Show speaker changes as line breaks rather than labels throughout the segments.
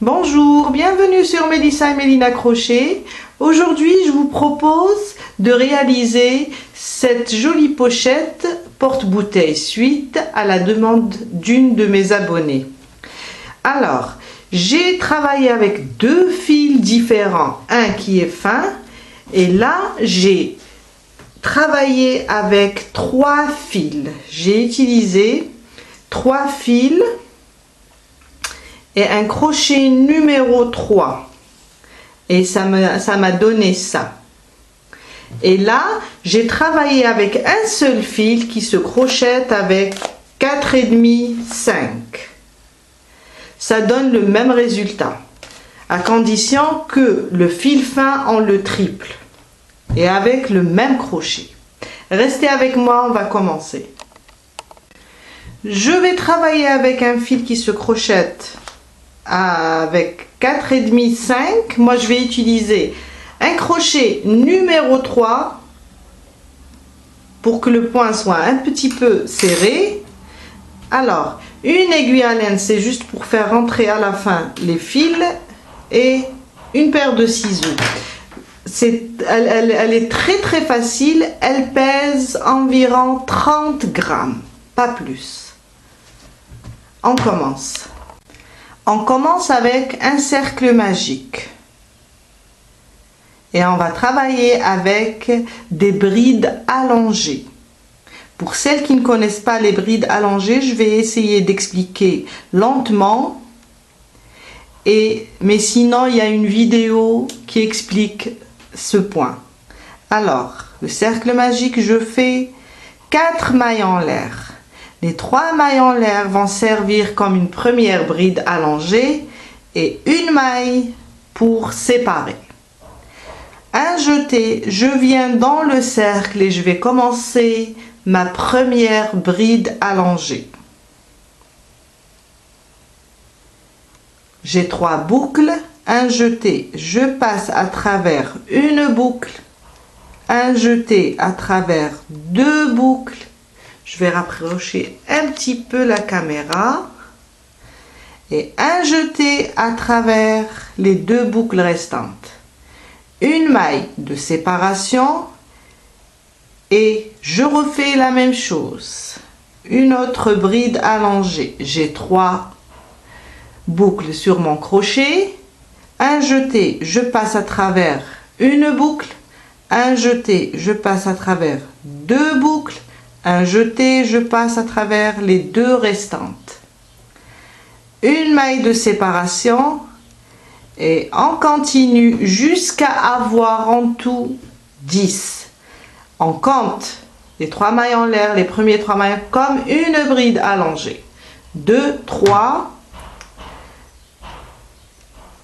Bonjour, bienvenue sur Mélissa et Mélina Crochet. Aujourd'hui, je vous propose de réaliser cette jolie pochette porte-bouteille suite à la demande d'une de mes abonnées. Alors, j'ai travaillé avec deux fils différents, un qui est fin et là, j'ai travaillé avec 3 fils. J'ai utilisé 3 fils et un crochet numéro 3 et ça m'a donné ça. Et là j'ai travaillé avec un seul fil qui se crochette avec 4,5 5. Ça donne le même résultat à condition que le fil fin en le triple et avec le même crochet. Restez avec moi, on va commencer. Je vais travailler avec un fil qui se crochette avec 4,5 5. Moi je vais utiliser un crochet numéro 3 pour que le point soit un petit peu serré. Alors une aiguille à laine, c'est juste pour faire rentrer à la fin les fils, et une paire de ciseaux. Elle est très facile, elle pèse environ 30 grammes, pas plus. On commence. On commence avec un cercle magique et on va travailler avec des brides allongées. Pour celles qui ne connaissent pas les brides allongées, je vais essayer d'expliquer lentement, mais sinon il y a une vidéo qui explique ce point. Alors, le cercle magique, je fais 4 mailles en l'air. Les 3 mailles en l'air vont servir comme une première bride allongée et une maille pour séparer. Un jeté, je viens dans le cercle et je vais commencer ma première bride allongée. J'ai 3 boucles, un jeté, je passe à travers une boucle, un jeté à travers 2 boucles. Je vais rapprocher un petit peu la caméra et un jeté à travers les 2 boucles restantes. Une maille de séparation et je refais la même chose. Une autre bride allongée. J'ai 3 boucles sur mon crochet. Un jeté, je passe à travers une boucle. Un jeté, je passe à travers 2 boucles. Un jeté, je passe à travers les 2 restantes. Une maille de séparation et on continue jusqu'à avoir en tout 10. On compte les 3 mailles en l'air, les premiers 3 mailles comme une bride allongée. 2, 3,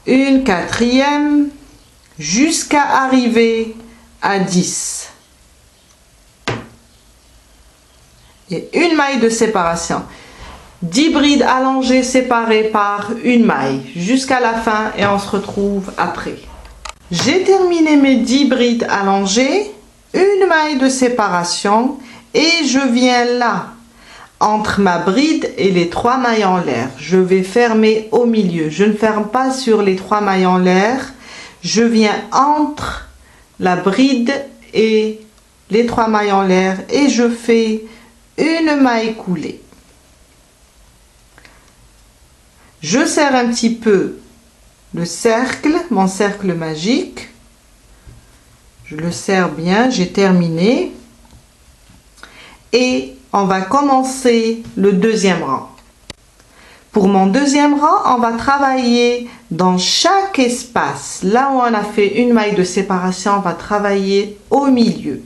une quatrième jusqu'à arriver à 10. Et une maille de séparation. 10 brides allongées séparées par une maille jusqu'à la fin et on se retrouve après. J'ai terminé mes 10 brides allongées, une maille de séparation et je viens là entre ma bride et les 3 mailles en l'air. Je vais fermer au milieu. Je ne ferme pas sur les 3 mailles en l'air. Je viens entre la bride et les 3 mailles en l'air et je fais une maille coulée. Je serre un petit peu le cercle, mon cercle magique. Je le serre bien, j'ai terminé. Et on va commencer le deuxième rang. Pour mon deuxième rang, on va travailler dans chaque espace. Là où on a fait une maille de séparation, on va travailler au milieu.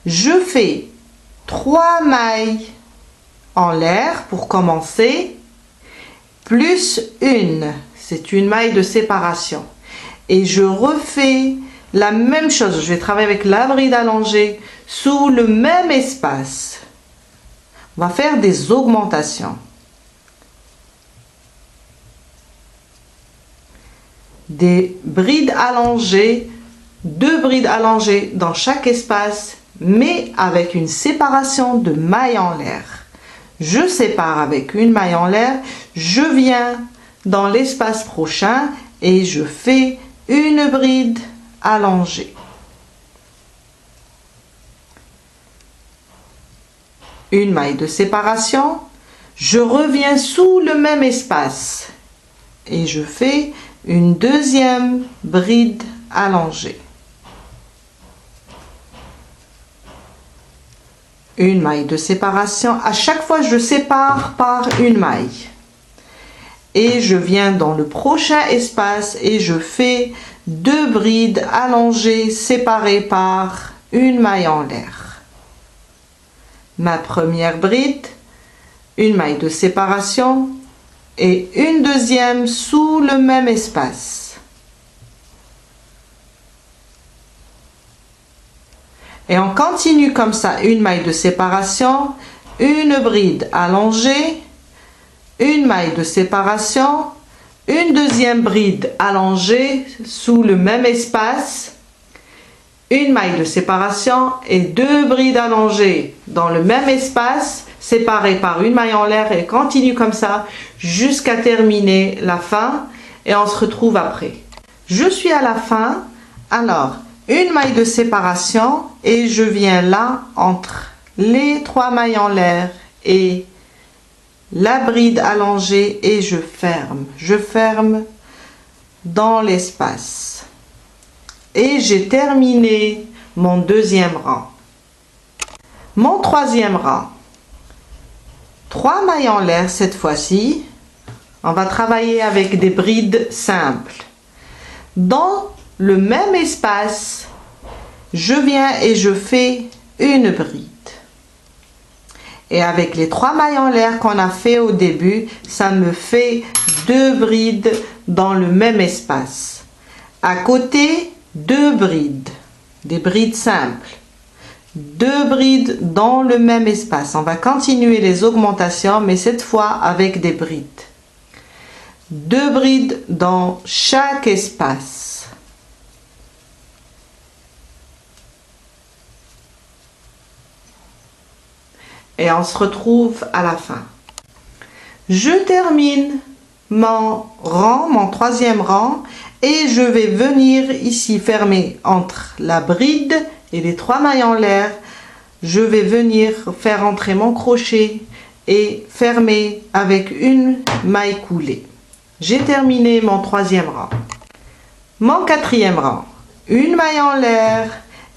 Je fais 3 mailles en l'air pour commencer, plus une, c'est une maille de séparation. Et je refais la même chose, je vais travailler avec la bride allongée sous le même espace. On va faire des augmentations. Des brides allongées, 2 brides allongées dans chaque espace, mais avec une séparation de mailles en l'air. Je sépare avec une maille en l'air, je viens dans l'espace prochain et je fais une bride allongée. Une maille de séparation, je reviens sous le même espace et je fais une deuxième bride allongée. Une maille de séparation, à chaque fois je sépare par une maille. Et je viens dans le prochain espace et je fais deux brides allongées séparées par une maille en l'air. Ma première bride, une maille de séparation et une deuxième sous le même espace. Et on continue comme ça, une maille de séparation, une bride allongée, une maille de séparation, une deuxième bride allongée sous le même espace, une maille de séparation et deux brides allongées dans le même espace, séparées par une maille en l'air et continue comme ça jusqu'à terminer la fin et on se retrouve après. Je suis à la fin, alors une maille de séparation et je viens là entre les trois mailles en l'air et la bride allongée et je ferme dans l'espace et j'ai terminé mon deuxième rang. Mon troisième rang, trois mailles en l'air cette fois-ci, on va travailler avec des brides simples. Dans le même espace, je viens et je fais une bride. Et avec les trois mailles en l'air qu'on a fait au début, ça me fait deux brides dans le même espace. À côté, deux brides, des brides simples. Deux brides dans le même espace. On va continuer les augmentations, mais cette fois avec des brides. Deux brides dans chaque espace. Et on se retrouve à la fin. Je termine mon rang, mon troisième rang, et je vais venir ici fermer entre la bride et les trois mailles en l'air. Je vais venir faire entrer mon crochet et fermer avec une maille coulée. J'ai terminé mon troisième rang. Mon quatrième rang, une maille en l'air.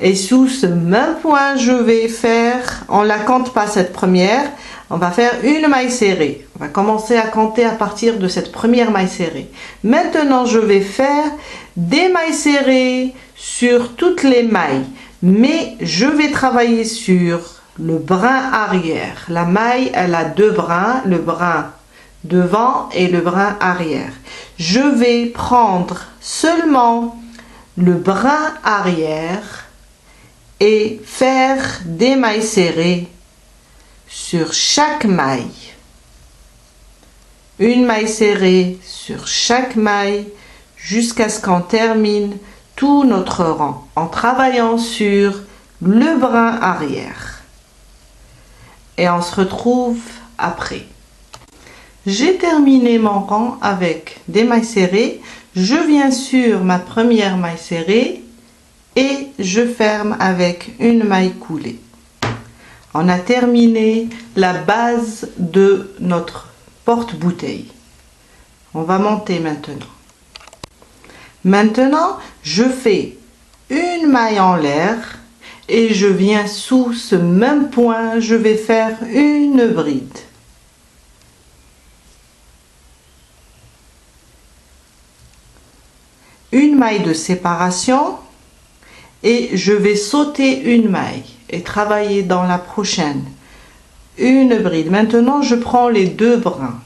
Et sous ce même point, je vais faire, on ne la compte pas cette première, on va faire une maille serrée. On va commencer à compter à partir de cette première maille serrée. Maintenant, je vais faire des mailles serrées sur toutes les mailles, mais je vais travailler sur le brin arrière. La maille, elle a deux brins, le brin devant et le brin arrière. Je vais prendre seulement le brin arrière et faire des mailles serrées sur chaque maille. Une maille serrée sur chaque maille jusqu'à ce qu'on termine tout notre rang en travaillant sur le brin arrière. Et on se retrouve après. J'ai terminé mon rang avec des mailles serrées. Je viens sur ma première maille serrée et je ferme avec une maille coulée. On a terminé la base de notre porte-bouteille. On va monter maintenant. Maintenant, je fais une maille en l'air et je viens sous ce même point, je vais faire une bride. Une maille de séparation. Et je vais sauter une maille et travailler dans la prochaine. Une bride. Maintenant, je prends les deux brins.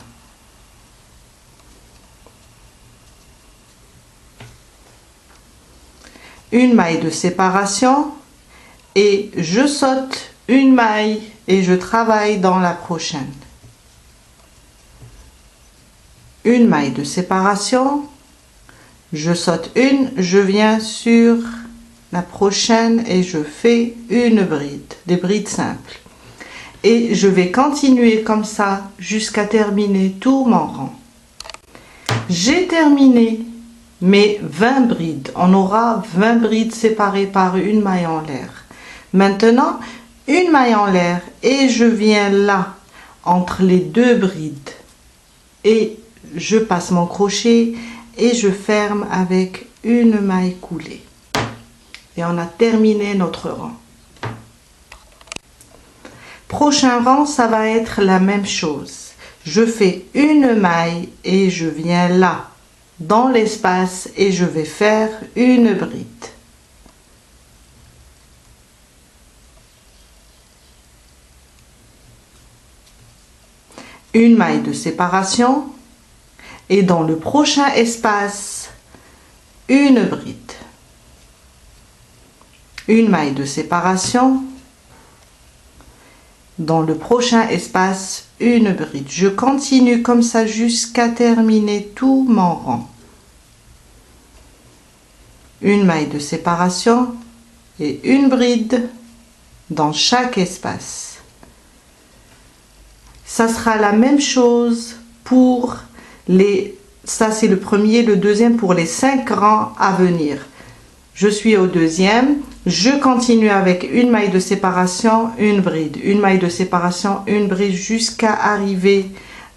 Une maille de séparation et je saute une maille et je travaille dans la prochaine. Une maille de séparation, je saute une, je viens sur la prochaine et je fais une bride, des brides simples. Et je vais continuer comme ça jusqu'à terminer tout mon rang. J'ai terminé mes 20 brides. On aura 20 brides séparées par une maille en l'air. Maintenant, une maille en l'air et je viens là, entre les deux brides. Et je passe mon crochet et je ferme avec une maille coulée. Et on a terminé notre rang. Prochain rang, ça va être la même chose. Je fais une maille et je viens là, dans l'espace, et je vais faire une bride. Une maille de séparation et dans le prochain espace, une bride. Une maille de séparation. Dans le prochain espace, une bride. Je continue comme ça jusqu'à terminer tout mon rang. Une maille de séparation et une bride dans chaque espace. Ça sera la même chose pour les... Ça c'est le premier, le deuxième pour les 5 rangs à venir. Je suis au deuxième, je continue avec une maille de séparation, une bride, une maille de séparation, une bride jusqu'à arriver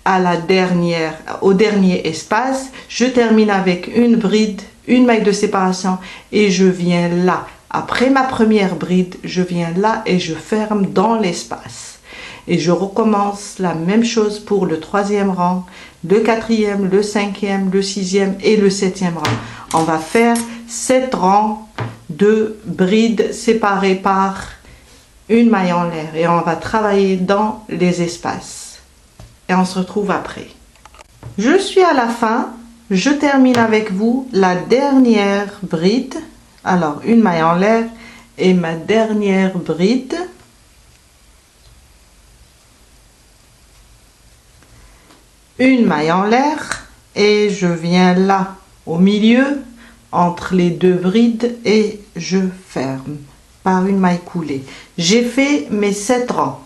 à la dernière, au dernier espace. Je termine avec une bride, une maille de séparation et je viens là. Après ma première bride, je viens là et je ferme dans l'espace. Et je recommence la même chose pour le troisième rang, le quatrième, le cinquième, le sixième et le septième rang. On va faire 7 rangs de brides séparées par une maille en l'air et on va travailler dans les espaces. Et on se retrouve après. Je suis à la fin, je termine avec vous la dernière bride. Alors une maille en l'air et ma dernière bride. Une maille en l'air et je viens là au milieu entre les deux brides et je ferme par une maille coulée. J'ai fait mes 7 rangs.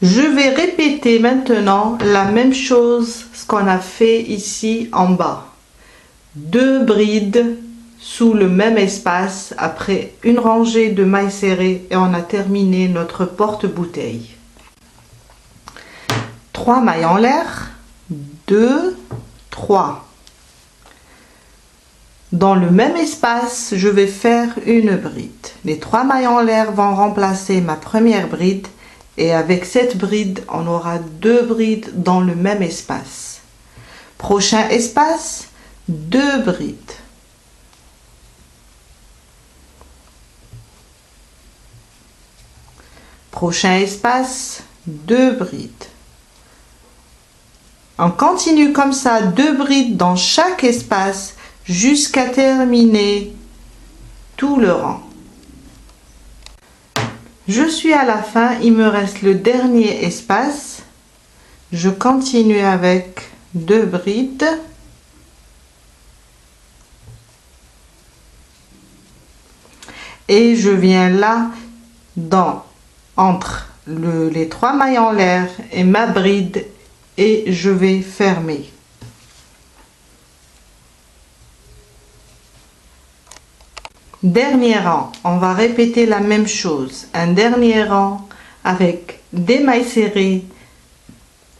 Je vais répéter maintenant la même chose, ce qu'on a fait ici en bas. 2 brides sous le même espace après une rangée de mailles serrées et on a terminé notre porte-bouteille. 3 mailles en l'air, 2, 3. Dans le même espace, je vais faire une bride. Les 3 mailles en l'air vont remplacer ma première bride et avec cette bride, on aura 2 brides dans le même espace. Prochain espace, 2 brides. Prochain espace, 2 brides. On continue comme ça, 2 brides dans chaque espace jusqu'à terminer tout le rang. Je suis à la fin, il me reste le dernier espace. Je continue avec 2 brides. Et je viens là, entre les 3 mailles en l'air et ma bride et je vais fermer. Dernier rang, on va répéter la même chose. Un dernier rang avec des mailles serrées,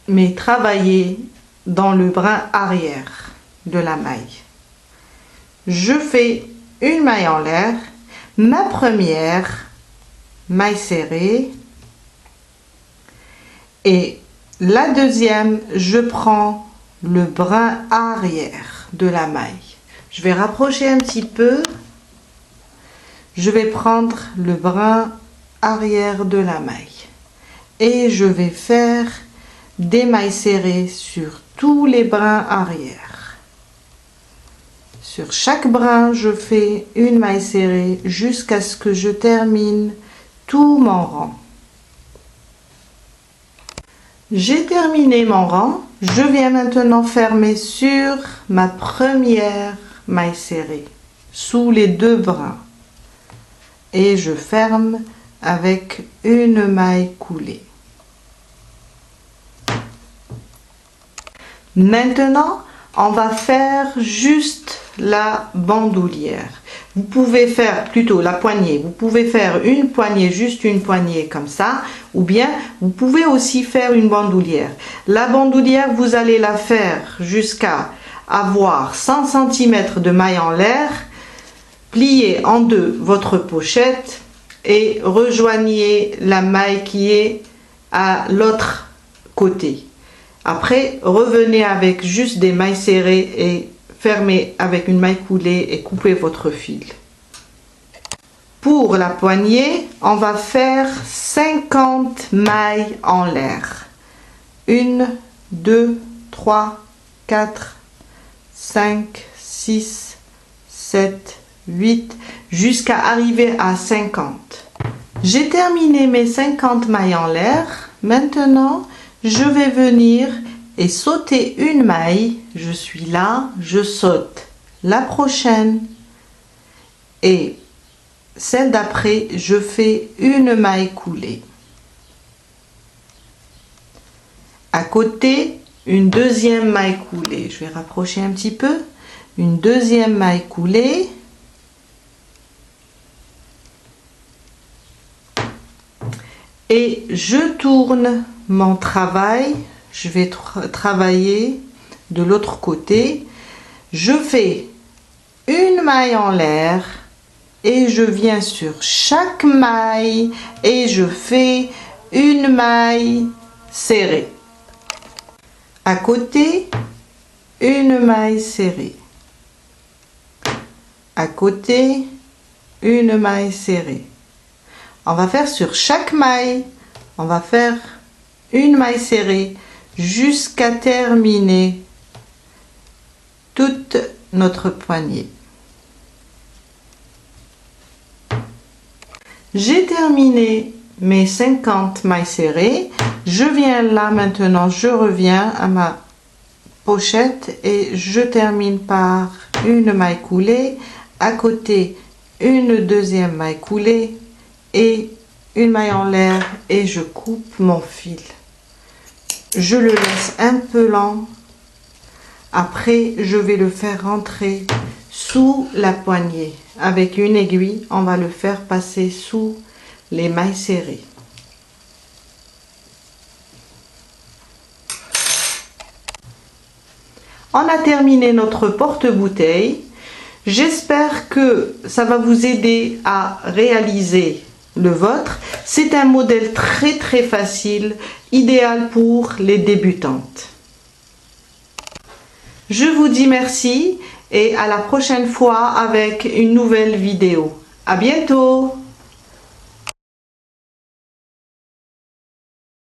mais travaillées dans le brin arrière de la maille. Je fais une maille en l'air, ma première maille serrée et la deuxième, je prends le brin arrière de la maille. Je vais rapprocher un petit peu. Je vais prendre le brin arrière de la maille et je vais faire des mailles serrées sur tous les brins arrière. Sur chaque brin, je fais une maille serrée jusqu'à ce que je termine tout mon rang. J'ai terminé mon rang. Je viens maintenant fermer sur ma première maille serrée sous les 2 brins. Et je ferme avec une maille coulée. Maintenant, on va faire juste la bandoulière. Vous pouvez faire plutôt la poignée. Vous pouvez faire une poignée, juste une poignée comme ça. Ou bien, vous pouvez aussi faire une bandoulière. La bandoulière, vous allez la faire jusqu'à avoir 100 cm de maille en l'air. Pliez en deux votre pochette et rejoignez la maille qui est à l'autre côté. Après, revenez avec juste des mailles serrées et fermez avec une maille coulée et coupez votre fil. Pour la poignée, on va faire 50 mailles en l'air. 1, 2, 3, 4, 5, 6, 7, 8, jusqu'à arriver à 50. J'ai terminé mes 50 mailles en l'air. Maintenant, je vais venir et sauter une maille. Je suis là, je saute la prochaine et celle d'après, je fais une maille coulée. À côté, une deuxième maille coulée. Je vais rapprocher un petit peu. Une deuxième maille coulée. Et je tourne mon travail. Je vais travailler de l'autre côté. Je fais une maille en l'air et je viens sur chaque maille et je fais une maille serrée. À côté, une maille serrée. À côté, une maille serrée. On va faire sur chaque maille, on va faire une maille serrée jusqu'à terminer toute notre poignée. J'ai terminé mes 50 mailles serrées. Je viens là maintenant, je reviens à ma pochette et je termine par une maille coulée. À côté, une deuxième maille coulée et une maille en l'air et je coupe mon fil. Je le laisse un peu lent. Après, je vais le faire rentrer sous la poignée. Avec une aiguille, on va le faire passer sous les mailles serrées. On a terminé notre porte-bouteille. J'espère que ça va vous aider à réaliser le vôtre. C'est un modèle très facile, idéal pour les débutantes. Je vous dis merci et à la prochaine fois avec une nouvelle vidéo. À bientôt!